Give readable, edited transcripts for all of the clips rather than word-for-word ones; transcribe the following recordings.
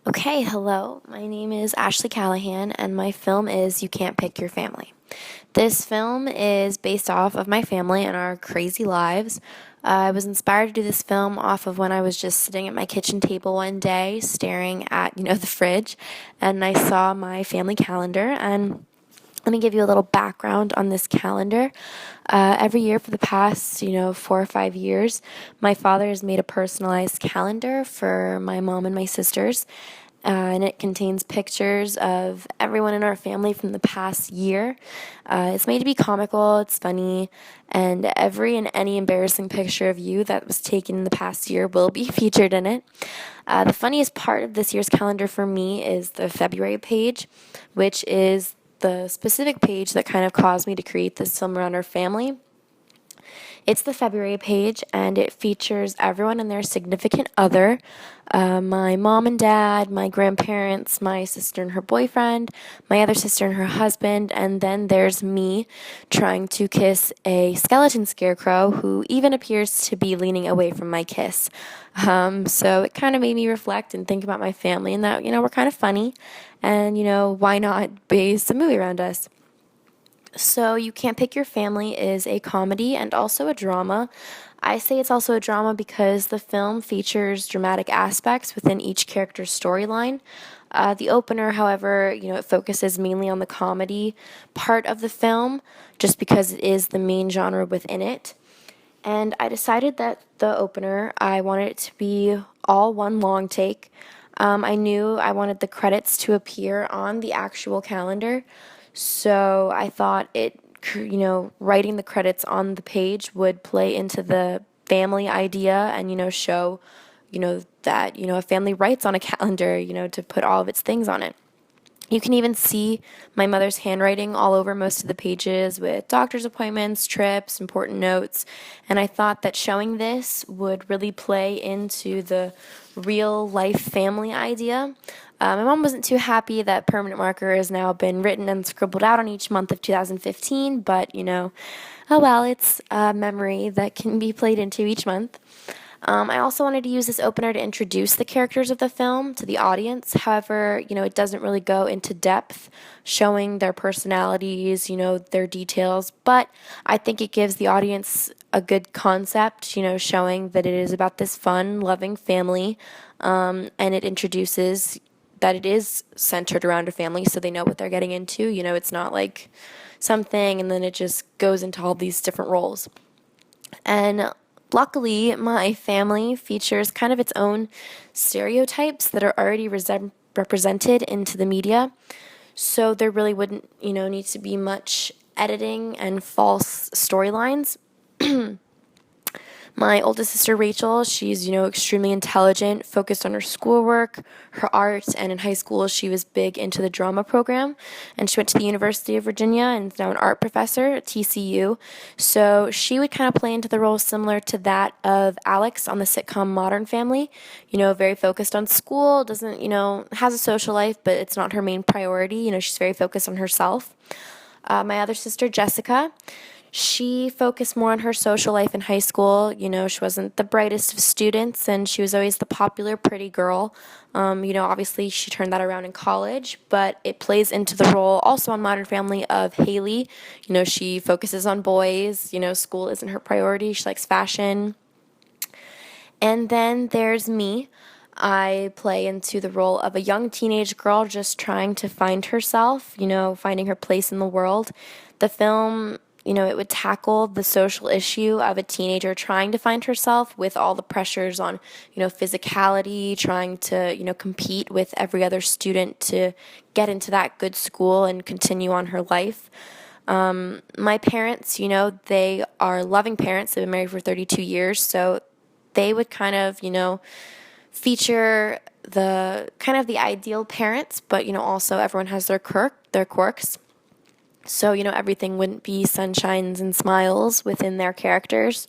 Okay, hello. My name is Ashley Callahan, and my film is You Can't Pick Your Family. This film is based off of my family and our crazy lives. I was inspired to do this film off of when I was just sitting at my kitchen table one day, staring at, the fridge, and I saw my family calendar. And let me give you a little background on this calendar. Every year for the past, 4 or 5 years, my father has made a personalized calendar for my mom and my sisters. And it contains pictures of everyone in our family from the past year. It's made to be comical, it's funny, and every and any embarrassing picture of you that was taken in the past year will be featured in it. The funniest part of this year's calendar for me is the February page, which is the specific page that kind of caused me to create this film around our family. It's the February page, and it features everyone and their significant other, my mom and dad, my grandparents, my sister and her boyfriend, my other sister and her husband, and then there's me trying to kiss a skeleton scarecrow who even appears to be leaning away from my kiss. So it kind of made me reflect and think about my family and that, we're kind of funny, and, why not base a movie around us? So, You Can't Pick Your Family is a comedy and also a drama. I say it's also a drama because the film features dramatic aspects within each character's storyline. The opener, however, it focuses mainly on the comedy part of the film just because it is the main genre within it. And I decided that the opener, I wanted it to be all one long take. I knew I wanted the credits to appear on the actual calendar. So I thought writing the credits on the page would play into the family idea and, show, that, a family writes on a calendar, to put all of its things on it. You can even see my mother's handwriting all over most of the pages with doctor's appointments, trips, important notes, and I thought that showing this would really play into the real life family idea. My mom wasn't too happy that permanent marker has now been written and scribbled out on each month of 2015, but oh well, it's a memory that can be played into each month. I also wanted to use this opener to introduce the characters of the film to the audience. However, it doesn't really go into depth showing their personalities, their details, but I think it gives the audience a good concept, showing that it is about this fun, loving family, and it introduces that it is centered around a family so they know what they're getting into. It's not like something and then it just goes into all these different roles. And luckily, my family features kind of its own stereotypes that are already represented into the media. So there really wouldn't, need to be much editing and false storylines. My oldest sister Rachel, she's, extremely intelligent, focused on her schoolwork, her art, and in high school she was big into the drama program. And she went to the University of Virginia and is now an art professor at TCU. So she would kind of play into the role similar to that of Alex on the sitcom Modern Family. Very focused on school, doesn't, has a social life, but it's not her main priority. She's very focused on herself. My other sister, Jessica, she focused more on her social life in high school. She wasn't the brightest of students, and she was always the popular, pretty girl. Obviously, she turned that around in college, but it plays into the role also on Modern Family of Haley. She focuses on boys. School isn't her priority. She likes fashion. And then there's me. I play into the role of a young teenage girl just trying to find herself, finding her place in the world. The film, it would tackle the social issue of a teenager trying to find herself with all the pressures on, physicality, trying to, compete with every other student to get into that good school and continue on her life. My parents, they are loving parents. They've been married for 32 years, so they would kind of, feature the ideal parents, but also everyone has their quirks. So, everything wouldn't be sunshines and smiles within their characters.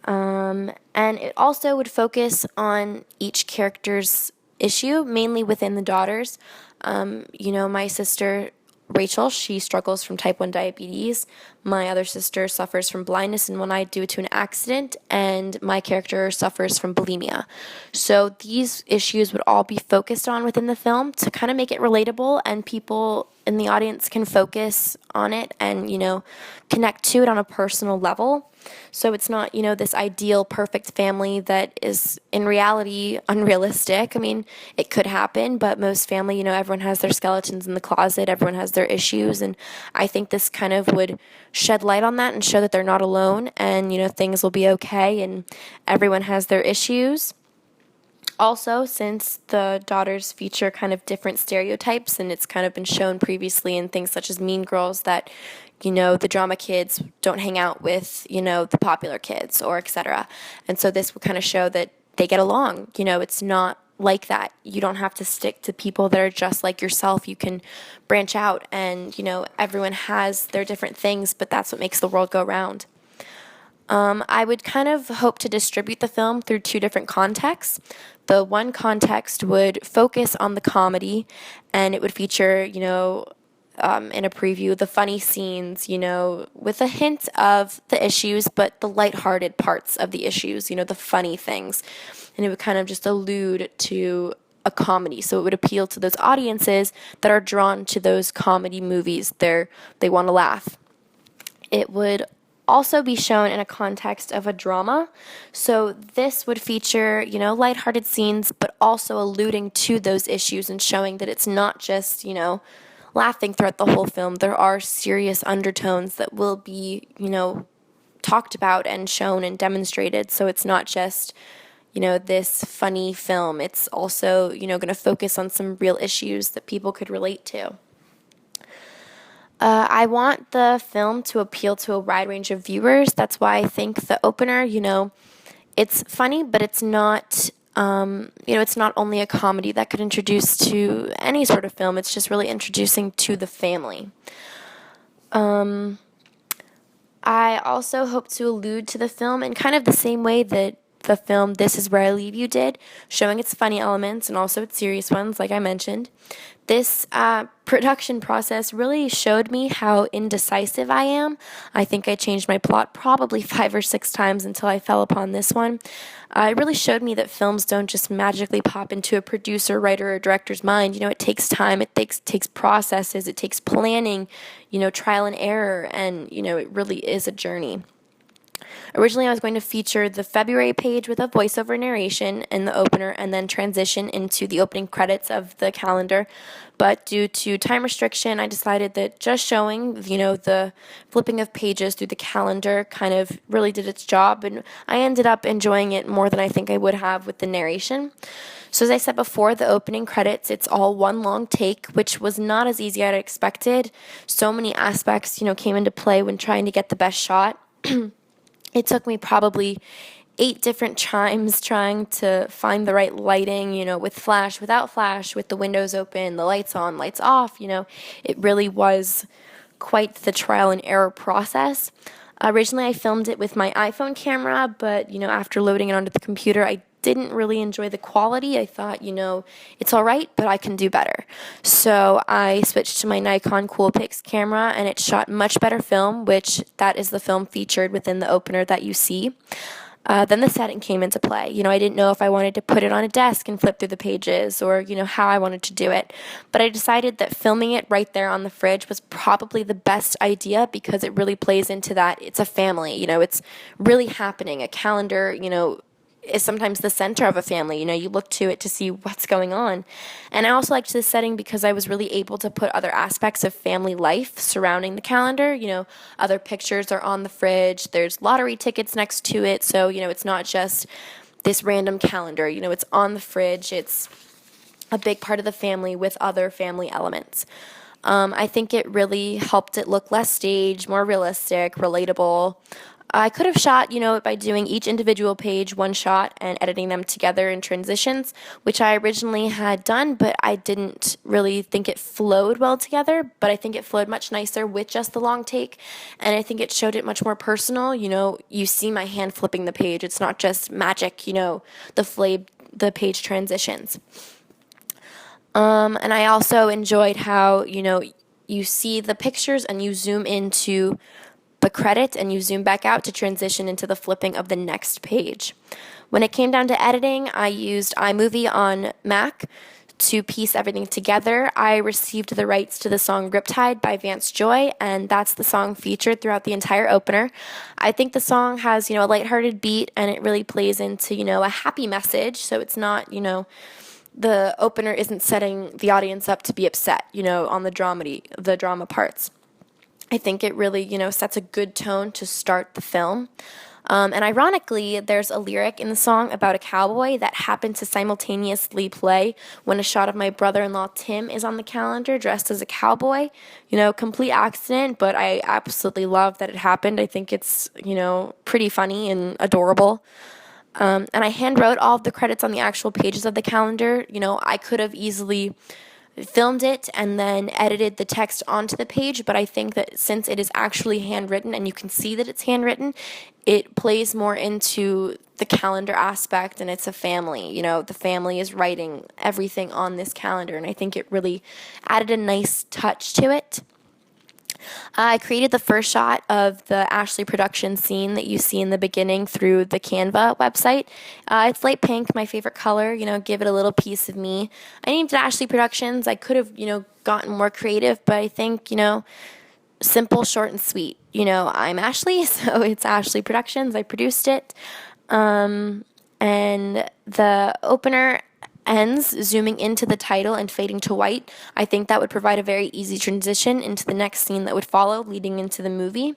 And it also would focus on each character's issue, mainly within the daughters. My sister Rachel, she struggles from type 1 diabetes. My other sister suffers from blindness in one eye due to an accident, and my character suffers from bulimia. So these issues would all be focused on within the film to kind of make it relatable, and people in the audience can focus on it and, connect to it on a personal level. So it's not, this ideal perfect family that is in reality unrealistic. I mean, it could happen, but most family, everyone has their skeletons in the closet, everyone has their issues, and I think this kind of would shed light on that and show that they're not alone, and, things will be okay and everyone has their issues. Also, since the daughters feature kind of different stereotypes, and it's kind of been shown previously in things such as Mean Girls that, the drama kids don't hang out with, the popular kids, or etc. And so this would kind of show that they get along. It's not like that. You don't have to stick to people that are just like yourself. You can branch out, and, everyone has their different things, but that's what makes the world go round. I would kind of hope to distribute the film through two different contexts. The one context would focus on the comedy, and it would feature, in a preview, the funny scenes, with a hint of the issues, but the lighthearted parts of the issues, the funny things. And it would kind of just allude to a comedy. So it would appeal to those audiences that are drawn to those comedy movies. They want to laugh. It would also be shown in a context of a drama. So this would feature, lighthearted scenes, but also alluding to those issues and showing that it's not just, laughing throughout the whole film. There are serious undertones that will be, talked about and shown and demonstrated. So it's not just, this funny film. It's also, going to focus on some real issues that people could relate to. I want the film to appeal to a wide range of viewers. That's why I think the opener, it's funny, but it's not, it's not only a comedy that could introduce to any sort of film. It's just really introducing to the family. I also hope to allude to the film in kind of the same way that the film This Is Where I Leave You did, showing its funny elements and also its serious ones, like I mentioned. This production process really showed me how indecisive I am. I think I changed my plot probably 5 or 6 times until I fell upon this one. It really showed me that films don't just magically pop into a producer, writer, or director's mind. It takes time, it takes processes, it takes planning, trial and error, and, it really is a journey. Originally, I was going to feature the February page with a voiceover narration in the opener and then transition into the opening credits of the calendar. But due to time restriction, I decided that just showing, the flipping of pages through the calendar kind of really did its job. And I ended up enjoying it more than I think I would have with the narration. So as I said before, the opening credits, it's all one long take, which was not as easy as I expected. So many aspects, came into play when trying to get the best shot. It took me probably 8 different times trying to find the right lighting, with flash, without flash, with the windows open, the lights on, lights off, It really was quite the trial and error process. Originally, I filmed it with my iPhone camera, but, after loading it onto the computer, I didn't really enjoy the quality. I thought, it's all right, but I can do better. So I switched to my Nikon Coolpix camera, and it shot much better film, which that is the film featured within the opener that you see. Then the setting came into play. I didn't know if I wanted to put it on a desk and flip through the pages or, how I wanted to do it. But I decided that filming it right there on the fridge was probably the best idea because it really plays into that. It's a family, it's really happening. A calendar, is sometimes the center of a family. You look to it to see what's going on. And I also liked this setting because I was really able to put other aspects of family life surrounding the calendar. Other pictures are on the fridge. There's lottery tickets next to it. So, it's not just this random calendar. It's on the fridge. It's a big part of the family with other family elements. I think it really helped it look less staged, more realistic, relatable. I could have shot, by doing each individual page one shot and editing them together in transitions, which I originally had done, but I didn't really think it flowed well together. But I think it flowed much nicer with just the long take, and I think it showed it much more personal. You see my hand flipping the page. It's not just magic, the page transitions. And I also enjoyed how, you see the pictures and you zoom into the credit and you zoom back out to transition into the flipping of the next page. When it came down to editing, I used iMovie on Mac to piece everything together. I received the rights to the song Riptide by Vance Joy, and that's the song featured throughout the entire opener. I think the song has, a lighthearted beat, and it really plays into, a happy message, so it's not, the opener isn't setting the audience up to be upset, on the drama parts. I think it really, sets a good tone to start the film. And ironically, there's a lyric in the song about a cowboy that happened to simultaneously play when a shot of my brother-in-law Tim is on the calendar dressed as a cowboy. Complete accident, but I absolutely love that it happened. I think it's, pretty funny and adorable. And I hand wrote all of the credits on the actual pages of the calendar. I could have easily filmed it and then edited the text onto the page, but I think that since it is actually handwritten and you can see that it's handwritten, it plays more into the calendar aspect, and it's a family. The family is writing everything on this calendar, and I think it really added a nice touch to it. I created the first shot of the Ashley production scene that you see in the beginning through the Canva website. It's light pink, my favorite color, give it a little piece of me. I named it Ashley Productions. I could have, gotten more creative, but I think, simple, short, and sweet. I'm Ashley, so it's Ashley Productions. I produced it. And the opener ends zooming into the title and fading to white. I think that would provide a very easy transition into the next scene that would follow, leading into the movie.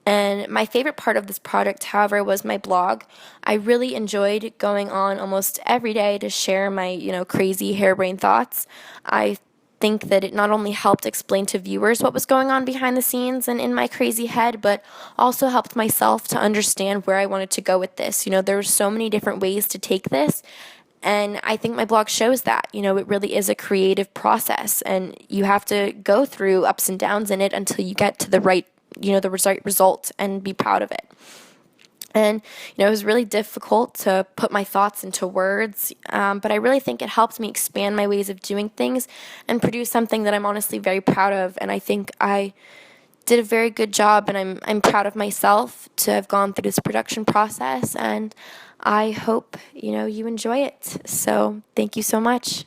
And my favorite part of this project, however, was my blog. I really enjoyed going on almost every day to share my, crazy harebrained thoughts. I think that it not only helped explain to viewers what was going on behind the scenes and in my crazy head, but also helped myself to understand where I wanted to go with this. There were so many different ways to take this, and I think my blog shows that. It really is a creative process, and you have to go through ups and downs in it until you get to the right, the right result and be proud of it. And, it was really difficult to put my thoughts into words, but I really think it helped me expand my ways of doing things and produce something that I'm honestly very proud of. And I think I did a very good job, and I'm proud of myself to have gone through this production process, and I hope, you enjoy it. So thank you so much.